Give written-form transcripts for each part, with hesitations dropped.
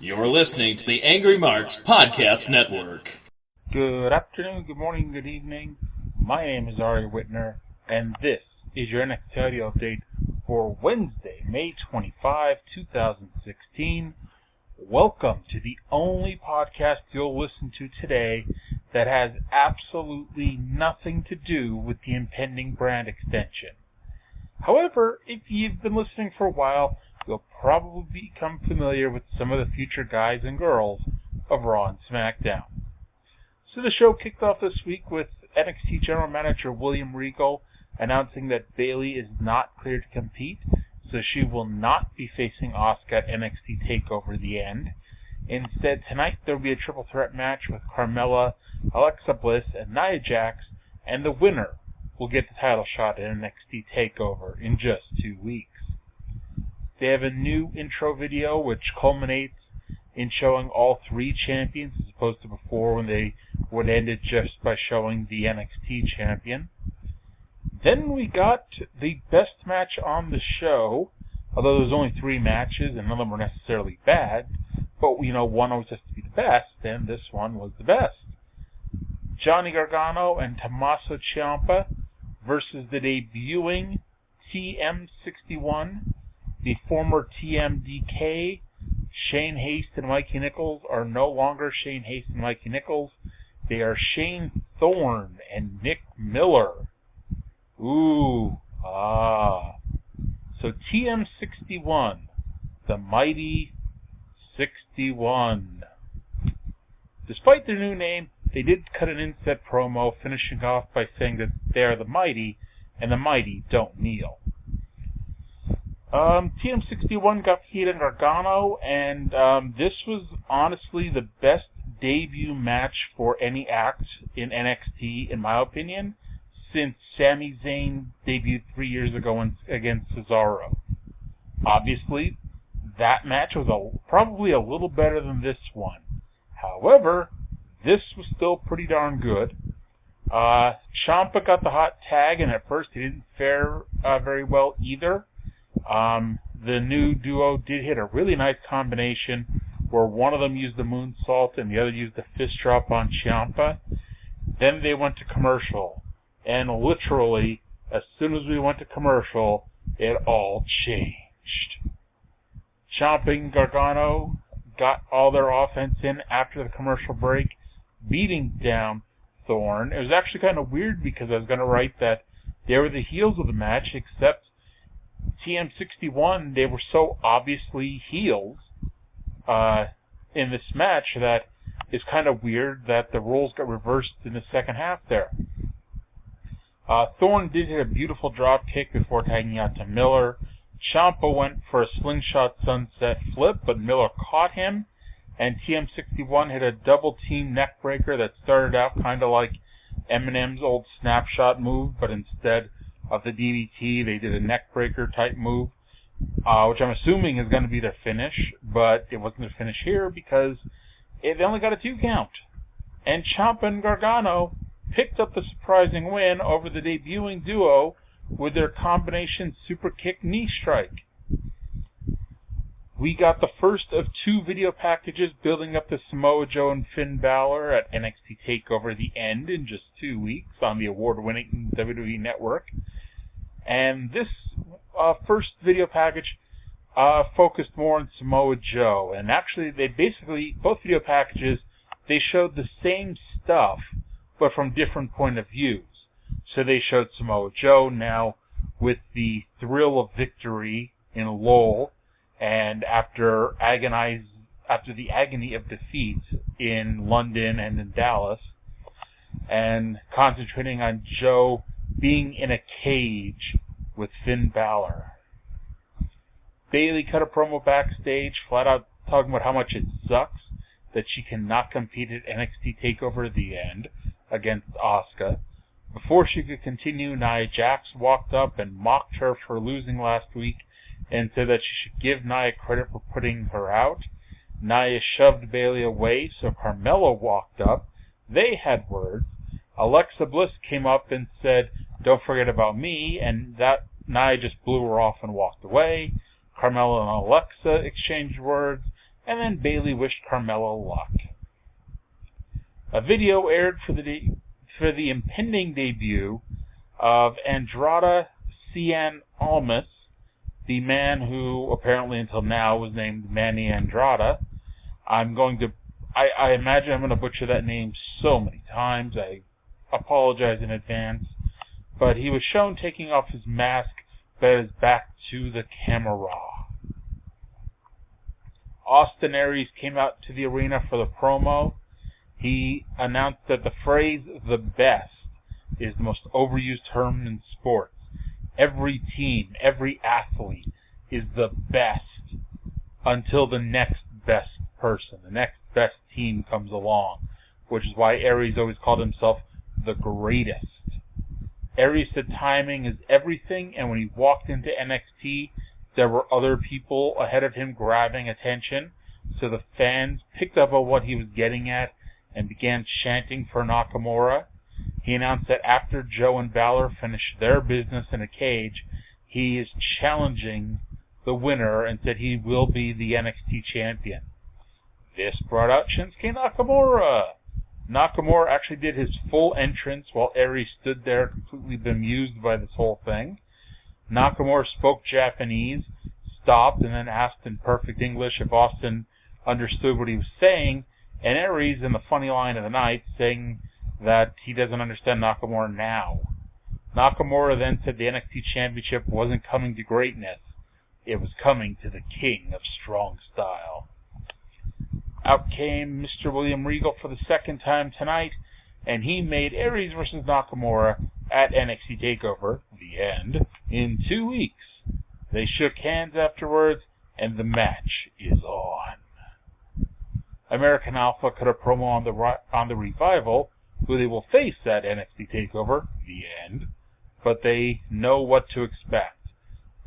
You're listening to the Angry Marks Podcast Network. Good afternoon, good morning, good evening. My name is Arya Whitner, and this is your NXT audio update for Wednesday, May 25, 2016. Welcome to the only podcast you'll listen to today that has absolutely nothing to do with the impending brand extension. However, if you've been listening for a while, you'll probably become familiar with some of the future guys and girls of Raw and SmackDown. So the show kicked off this week with NXT General Manager William Regal announcing that Bayley is not cleared to compete, so she will not be facing Asuka at NXT TakeOver The End. Instead, tonight there will be a triple threat match with Carmella, Alexa Bliss, and Nyah Jax, and the winner will get the title shot at NXT TakeOver in just 2 weeks. They have a new intro video which culminates in showing all three champions as opposed to before when they would end it just by showing the NXT champion. Then we got the best match on the show, although there was only 3 matches and none of them were necessarily bad, but one always has to be the best, and this one was the best. Johnny Gargano and Tommaso Ciampa versus the debuting TM-61. The former TMDK, Shane Haste and Mikey Nicholls, are no longer Shane Haste and Mikey Nicholls. They are Shane Thorne and Nick Miller. So TM-61, the mighty 61. Despite their new name, they did cut an inset promo, finishing off by saying that they are the mighty, and the mighty don't kneel. TM-61 got Heat and Gargano, and this was honestly the best debut match for any act in NXT, in my opinion, since Sami Zayn debuted 3 years ago against Cesaro. Obviously, that match was probably a little better than this one. However, this was still pretty darn good. Ciampa got the hot tag, and at first he didn't fare very well either. The new duo did hit a really nice combination where one of them used the moonsault and the other used the fist drop on Ciampa. Then they went to commercial, and literally, as soon as we went to commercial, it all changed. Ciampa and Gargano got all their offense in after the commercial break, beating down Thorne. It was actually kind of weird because I was going to write that they were the heels of the match, except TM-61, they were so obviously heels in this match that it's kind of weird that the roles got reversed in the second half there. Thorne did hit a beautiful drop kick before tagging out to Miller. Ciampa went for a slingshot sunset flip, but Miller caught him, and TM-61 hit a double team neck breaker that started out kind of like Eminem's old snapshot move, but instead of the DDT, they did a neck breaker type move, which I'm assuming is going to be their finish, but it wasn't their finish here because they only got a 2 count. And Ciampa and Gargano picked up the surprising win over the debuting duo with their combination super kick knee strike. We got the first of 2 video packages building up to Samoa Joe and Finn Balor at NXT TakeOver The End in just 2 weeks on the award-winning WWE Network. And this first video package focused more on Samoa Joe. And actually, both video packages, they showed the same stuff, but from different point of views. So they showed Samoa Joe now with the thrill of victory in Lowell, and after the agony of defeat in London and in Dallas, and concentrating on Joe being in a cage with Finn Balor. Bayley cut a promo backstage, flat out talking about how much it sucks that she cannot compete at NXT TakeOver The End against Asuka. Before she could continue, Nyah Jax walked up and mocked her for losing last week and said that she should give Nyah credit for putting her out. Nyah shoved Bayley away, so Carmella walked up. They had words. Alexa Bliss came up and said, "Don't forget about me," and that Nyah just blew her off and walked away. Carmella and Alexa exchanged words, and then Bayley wished Carmella luck. A video aired for the impending debut of Andrada Cien Almas, the man who apparently until now was named Manny Andrada. I imagine I'm going to butcher that name so many times. I apologize in advance. But he was shown taking off his mask, but is back to the camera. Austin Aries came out to the arena for the promo. He announced that the phrase, "the best," is the most overused term in sports. Every team, every athlete is the best until the next best person, the next best team comes along, which is why Aries always called himself the greatest. Aries said timing is everything, and when he walked into NXT, there were other people ahead of him grabbing attention, so the fans picked up on what he was getting at and began chanting for Nakamura. He announced that after Joe and Balor finish their business in a cage, he is challenging the winner and said he will be the NXT champion. This brought out Shinsuke Nakamura. Nakamura actually did his full entrance while Aries stood there completely bemused by this whole thing. Nakamura spoke Japanese, stopped, and then asked in perfect English if Austin understood what he was saying, and Aries, in the funny line of the night, saying that he doesn't understand Nakamura now. Nakamura then said the NXT Championship wasn't coming to greatness, it was coming to the King of Strong Style. Out came Mr. William Regal for the second time tonight, and he made Aries versus Nakamura at NXT TakeOver, the end, in 2 weeks. They shook hands afterwards, and the match is on. American Alpha cut a promo on the Revival, who they will face at NXT TakeOver, the end, but they know what to expect.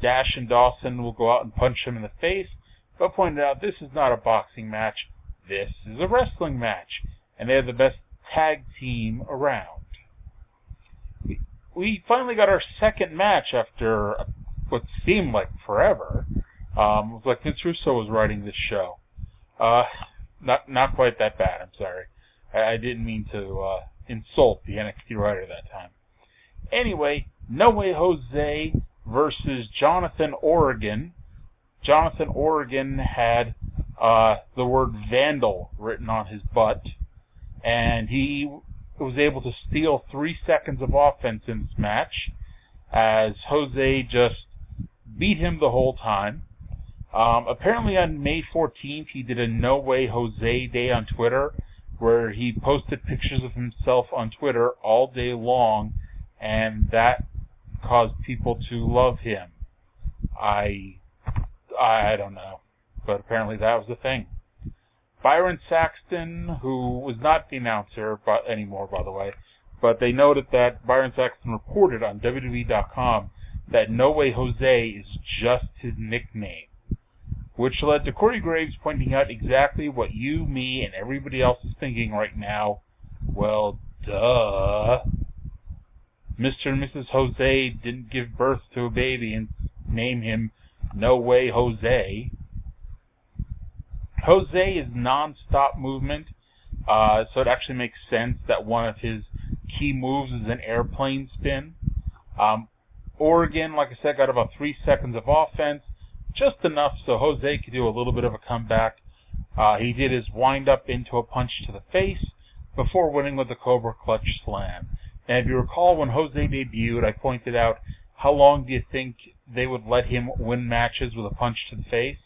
Dash and Dawson will go out and punch him in the face, but pointed out this is not a boxing match, this is a wrestling match, and they're the best tag team around. We finally got our second match after what seemed like forever. It was like Vince Russo was writing this show. Not quite that bad, I'm sorry. I didn't mean to insult the NXT writer that time. Anyway, No Way Jose versus Jonathan Oregon. Jonathan Oregon had the word vandal written on his butt, and he was able to steal 3 seconds of offense in this match, as Jose just beat him the whole time. Apparently on May 14th, he did a No Way Jose Day on Twitter, where he posted pictures of himself on Twitter all day long, and that caused people to love him. I don't know, but apparently that was the thing. Byron Saxton, who was not the announcer anymore, by the way, but they noted that Byron Saxton reported on WWE.com that No Way Jose is just his nickname, which led to Corey Graves pointing out exactly what you, me, and everybody else is thinking right now. Well, duh. Mr. and Mrs. Jose didn't give birth to a baby and name him No Way Jose. Jose is non-stop movement, so it actually makes sense that one of his key moves is an airplane spin. Oregon, like I said, got about 3 seconds of offense, just enough so Jose could do a little bit of a comeback. He did his wind-up into a punch to the face before winning with the Cobra Clutch Slam. And if you recall, when Jose debuted, I pointed out, how long do you think they would let him win matches with a punch to the face?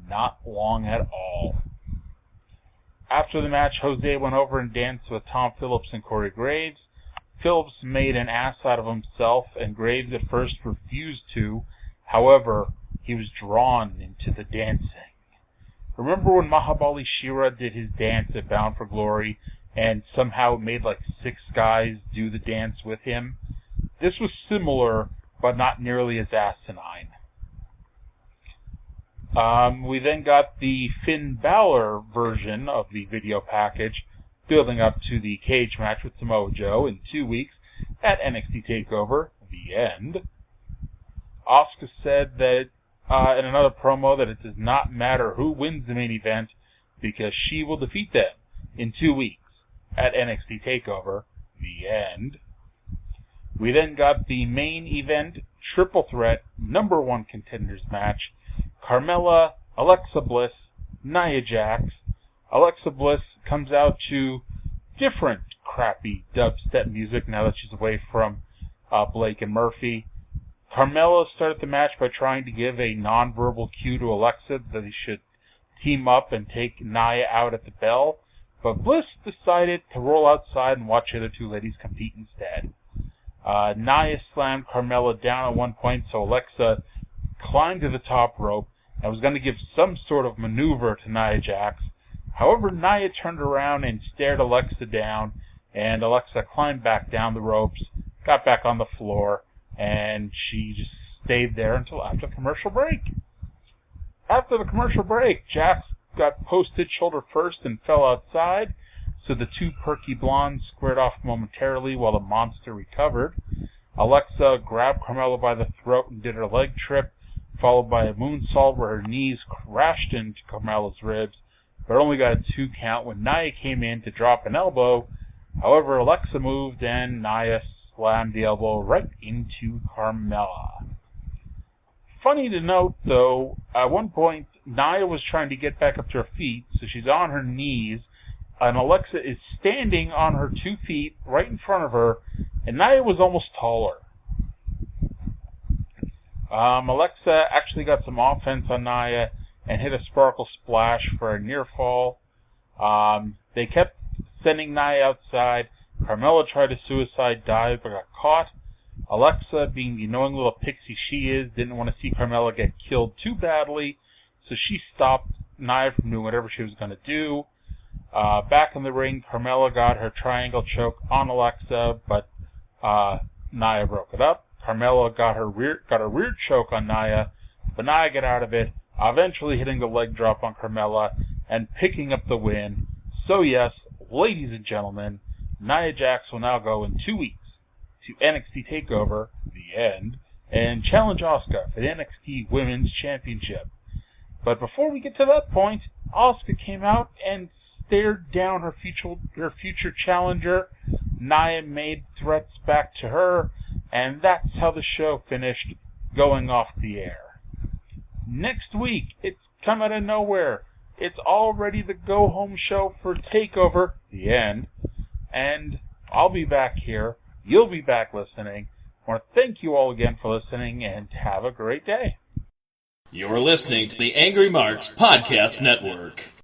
Not long at all. After the match, Jose went over and danced with Tom Phillips and Corey Graves. Phillips made an ass out of himself, and Graves at first refused to. However, he was drawn into the dancing. Remember when Mahabali Shera did his dance at Bound for Glory, and somehow made like 6 guys do the dance with him? This was similar, but not nearly as asinine. We then got the Finn Balor version of the video package, building up to the cage match with Samoa Joe in 2 weeks at NXT TakeOver, the end. Asuka said that in another promo that it does not matter who wins the main event because she will defeat them in 2 weeks at NXT TakeOver, the end. We then got the main event triple threat number 1 contenders match. Carmella, Alexa Bliss, Nyah Jax. Alexa Bliss comes out to different crappy dubstep music now that she's away from Blake and Murphy. Carmella started the match by trying to give a non-verbal cue to Alexa that they should team up and take Nyah out at the bell, but Bliss decided to roll outside and watch the other 2 ladies compete instead. Nyah slammed Carmella down at one point, so Alexa climbed to the top rope and was going to give some sort of maneuver to Nyah Jax. However, Nyah turned around and stared Alexa down, and Alexa climbed back down the ropes, got back on the floor, and she just stayed there until after the commercial break. After the commercial break, Jax got posted shoulder first and fell outside, so the 2 perky blondes squared off momentarily while the monster recovered. Alexa grabbed Carmella by the throat and did her leg trip, followed by a moonsault where her knees crashed into Carmella's ribs, but only got a 2 count when Nyah came in to drop an elbow. However, Alexa moved and Nyah slammed the elbow right into Carmella. Funny to note, though, at one point, Nyah was trying to get back up to her feet, so she's on her knees, and Alexa is standing on her 2 feet right in front of her, and Nyah was almost taller. Alexa actually got some offense on Nyah and hit a sparkle splash for a near fall. They kept sending Nyah outside. Carmella tried a suicide dive but got caught. Alexa, being the knowing little pixie she is, didn't want to see Carmella get killed too badly, so she stopped Nyah from doing whatever she was going to do. Back in the ring, Carmella got her triangle choke on Alexa, but Nyah broke it up. Carmella got her rear choke on Nyah, but Nyah got out of it, eventually hitting the leg drop on Carmella and picking up the win. So yes, ladies and gentlemen, Nyah Jax will now go in 2 weeks to NXT TakeOver, the end, and challenge Asuka for the NXT Women's Championship. But before we get to that point, Asuka came out and stared down her future challenger. Nyah made threats back to her, and that's how the show finished, going off the air. Next week, it's come out of nowhere. It's already the go-home show for TakeOver, the end, and I'll be back here. You'll be back listening. I want to thank you all again for listening, and have a great day. You're listening to the Angry Marks Podcast Network.